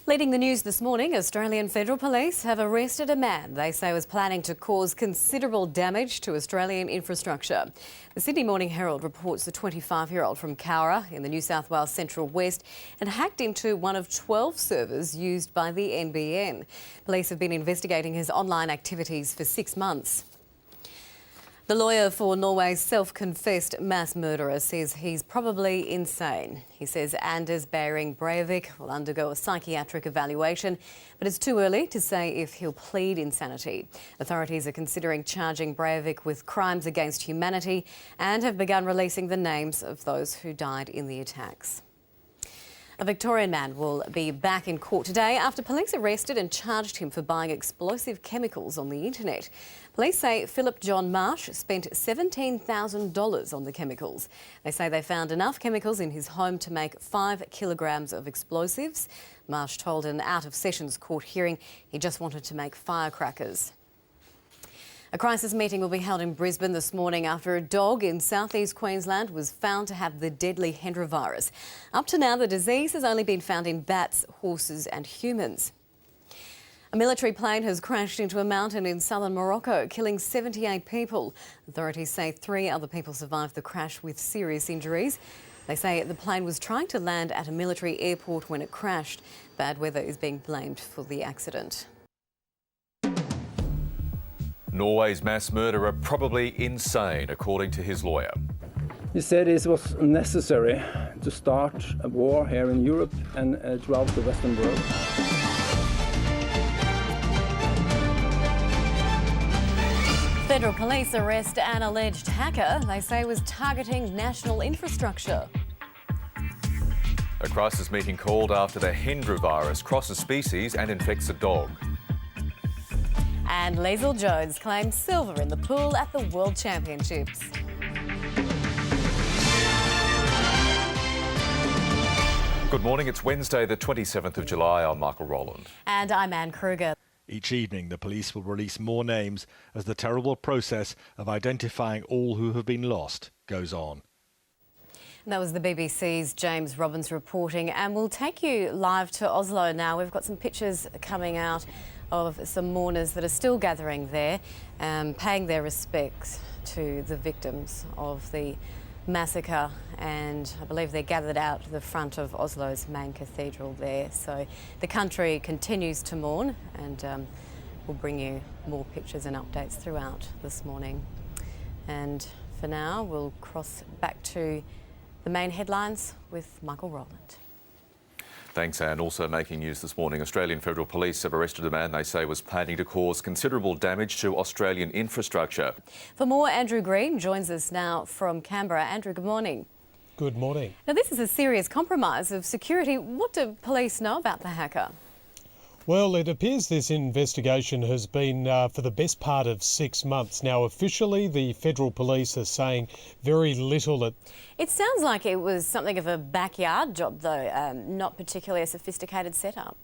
Leading the news this morning, Australian Federal Police have arrested a man they say was planning to cause considerable damage to Australian infrastructure. The Sydney Morning Herald reports the 25-year-old from Cowra in the New South Wales Central West had hacked into one of 12 servers used by the NBN. Police have been investigating his online activities for 6 months. The lawyer for Norway's self-confessed mass murderer says he's probably insane. He says Anders Behring Breivik will undergo a psychiatric evaluation, but it's too early to say if he'll plead insanity. Authorities are considering charging Breivik with crimes against humanity and have begun releasing the names of those who died in the attacks. A Victorian man will be back in court today after police arrested and charged him for buying explosive chemicals on the internet. Police say Philip John Marsh spent $17,000 on the chemicals. They say they found enough chemicals in his home to make 5 kilograms of explosives. Marsh told an out-of-sessions court hearing he just wanted to make firecrackers. A crisis meeting will be held in Brisbane this morning after a dog in southeast Queensland was found to have the deadly Hendra virus. Up to now, the disease has only been found in bats, horses and humans. A military plane has crashed into a mountain in southern Morocco, killing 78 people. Authorities say 3 other people survived the crash with serious injuries. They say the plane was trying to land at a military airport when it crashed. Bad weather is being blamed for the accident. Norway's mass murderer probably insane, according to his lawyer. He said it was necessary to start a war here in Europe and throughout the Western world. Federal police arrest an alleged hacker they say was targeting national infrastructure. A crisis meeting called after the Hendra virus crosses species and infects a dog. And Liesl Jones claims silver in the pool at the World Championships. Good morning, it's Wednesday the 27th of July. I'm Michael Rowland. And I'm Anne Kruger. Each evening, the police will release more names as the terrible process of identifying all who have been lost goes on. That was the BBC's James Robbins reporting, and we'll take you live to Oslo now. We've got some pictures coming out of some mourners that are still gathering there, paying their respects to the victims of the massacre, and I believe they're gathered out the front of Oslo's main cathedral there. So the country continues to mourn, and we'll bring you more pictures and updates throughout this morning. And for now, we'll cross back to the main headlines with Michael Rowland. Thanks, Anne. Also making news this morning, Australian Federal Police have arrested a man they say was planning to cause considerable damage to Australian infrastructure. For more, Andrew Green joins us now from Canberra. Andrew, good morning. Good morning. Now, this is a serious compromise of security. What do police know about the hacker? Well, it appears this investigation has been for the best part of 6 months. Now, officially, the Federal Police are saying very little. It sounds like it was something of a backyard job, though, not particularly a sophisticated setup.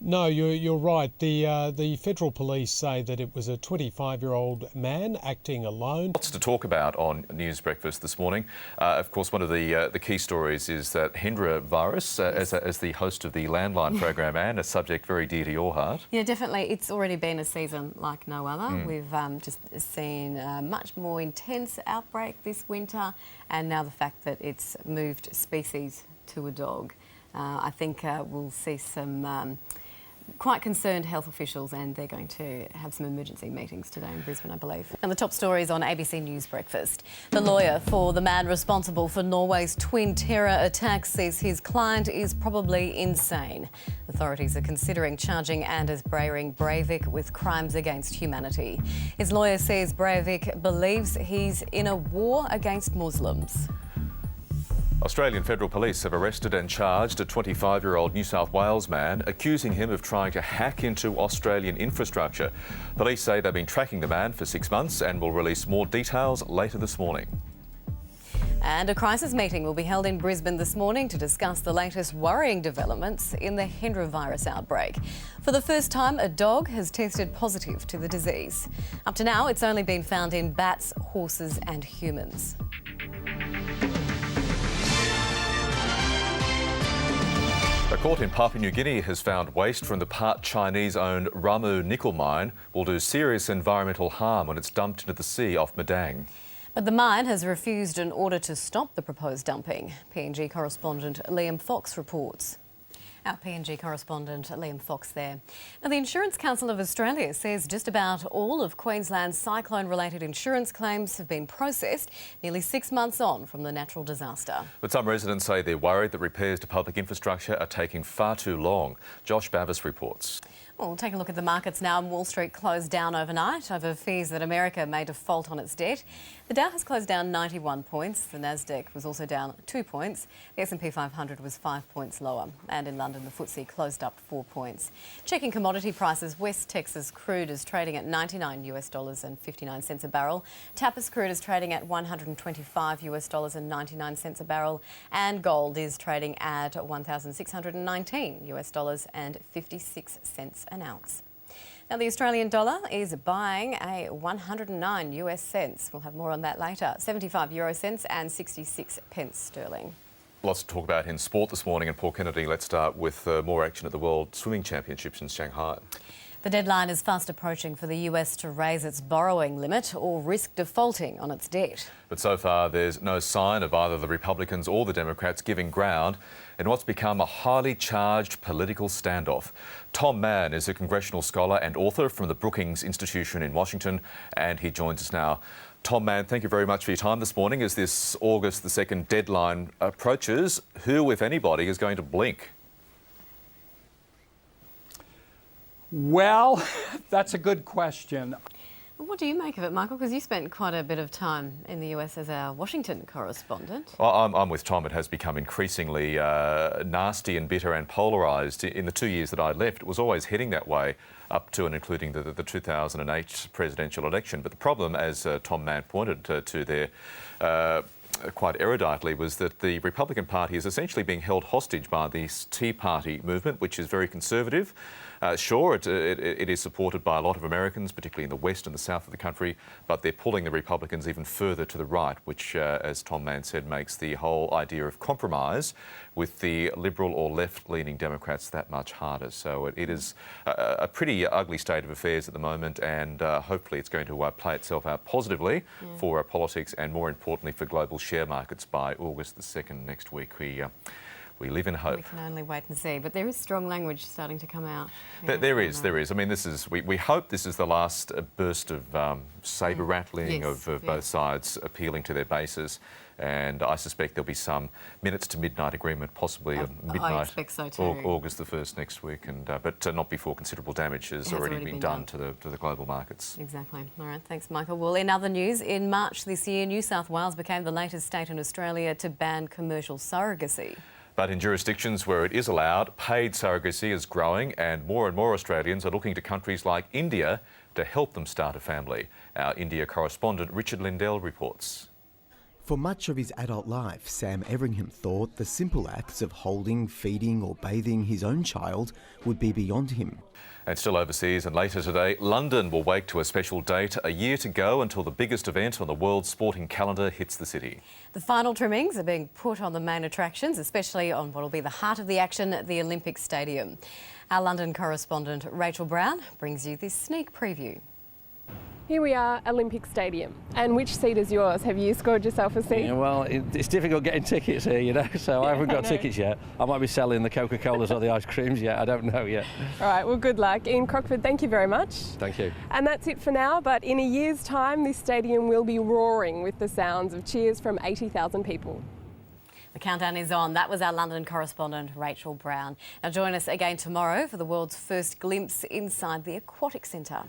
No, you're right. The Federal Police say that it was a 25-year-old man acting alone. Lots to talk about on News Breakfast this morning. Of course, one of the key stories is that Hendra virus, as the host of the Landline program, Anne, a subject very dear to your heart. Yeah, definitely. It's already been a season like no other. We've just seen a much more intense outbreak this winter, and now the fact that it's moved species to a dog. I think we'll see some quite concerned health officials, and they're going to have some emergency meetings today in Brisbane, I believe. And the top stories on ABC News Breakfast. The lawyer for the man responsible for Norway's twin terror attacks says his client is probably insane. Authorities are considering charging Anders Behring Breivik with crimes against humanity. His lawyer says Breivik believes he's in a war against Muslims. Australian Federal Police have arrested and charged a 25-year-old New South Wales man, accusing him of trying to hack into Australian infrastructure. Police say they've been tracking the man for 6 months and will release more details later this morning. And a crisis meeting will be held in Brisbane this morning to discuss the latest worrying developments in the Hendra virus outbreak. For the first time, a dog has tested positive to the disease. Up to now, it's only been found in bats, horses and humans. A Court in Papua New Guinea has found waste from the part Chinese-owned Ramu nickel mine will do serious environmental harm when it's dumped into the sea off Madang. But the mine has refused an order to stop the proposed dumping. PNG correspondent Liam Fox reports. Our PNG correspondent Liam Fox there. Now, the Insurance Council of Australia says just about all of Queensland's cyclone-related insurance claims have been processed, nearly 6 months on from the natural disaster. But some residents say they're worried that repairs to public infrastructure are taking far too long. Josh Bavis reports. Well, we'll take a look at the markets now. Wall Street closed down overnight over fears that America may default on its debt. The Dow has closed down 91 points. The Nasdaq was also down 2 points. The S&P 500 was 5 points lower. And in London, the FTSE closed up 4 points. Checking commodity prices, West Texas crude is trading at $99.59 a barrel. Tapis crude is trading at $125.99 a barrel. And gold is trading at $1,619.56 an ounce. Now, the Australian dollar is buying a 109 US cents. We'll have more on that later. 75 euro cents and 66 pence sterling. Lots to talk about in sport this morning. And Paul Kennedy, let's start with more action at the World Swimming Championships in Shanghai. The deadline is fast approaching for the US to raise its borrowing limit or risk defaulting on its debt. But so far, there's no sign of either the Republicans or the Democrats giving ground in what's become a highly charged political standoff. Tom Mann is a congressional scholar and author from the Brookings Institution in Washington, and he joins us now. Tom Mann, thank you very much for your time this morning. As this August the 2nd deadline approaches, who, if anybody, is going to blink? Well, that's a good question. What do you make of it, Michael? Because you spent quite a bit of time in the US as our Washington correspondent. Well, I'm with Tom. It has become increasingly nasty and bitter and polarised. In the 2 years that I left, it was always heading that way up to and including the 2008 presidential election. But the problem, as Tom Mann pointed to there quite eruditely, was that the Republican Party is essentially being held hostage by this Tea Party movement, which is very conservative. Sure, it is supported by a lot of Americans, particularly in the west and the south of the country, but they're pulling the Republicans even further to the right, which, as Tom Mann said, makes the whole idea of compromise with the Liberal or left-leaning Democrats that much harder. So it is a pretty ugly state of affairs at the moment, and hopefully it's going to play itself out positively for politics and, more importantly, for global share markets by August the 2nd next week. We live in hope. We can only wait and see, but there is strong language starting to come out. There is. I mean, we hope this is the last burst of sabre rattling of both sides appealing to their bases, and I suspect there'll be some minutes to midnight agreement, possibly on midnight. I expect so too. August the 1st next week, and but not before considerable damage has already been done to the global markets. Exactly. All right, thanks, Michael. Well, in other news, in March this year, New South Wales became the latest state in Australia to ban commercial surrogacy. But in jurisdictions where it is allowed, paid surrogacy is growing, and more Australians are looking to countries like India to help them start a family. Our India correspondent Richard Lindell reports. For much of his adult life, Sam Everingham thought the simple acts of holding, feeding or bathing his own child would be beyond him. And still overseas, and later today, London will wake to a special date, a year to go until the biggest event on the world's sporting calendar hits the city. The final trimmings are being put on the main attractions, especially on what will be the heart of the action, the Olympic Stadium. Our London correspondent Rachel Brown brings you this sneak preview. Here we are, Olympic Stadium. And which seat is yours? Have you scored yourself a seat? Yeah, well, it's difficult getting tickets here, you know, so I haven't got tickets yet. I might be selling the Coca-Colas or the ice creams yet, I don't know yet. All right, well, good luck. Ian Crockford, thank you very much. Thank you. And that's it for now, but in a year's time, this stadium will be roaring with the sounds of cheers from 80,000 people. The countdown is on. That was our London correspondent, Rachel Brown. Now join us again tomorrow for the world's first glimpse inside the Aquatic Centre.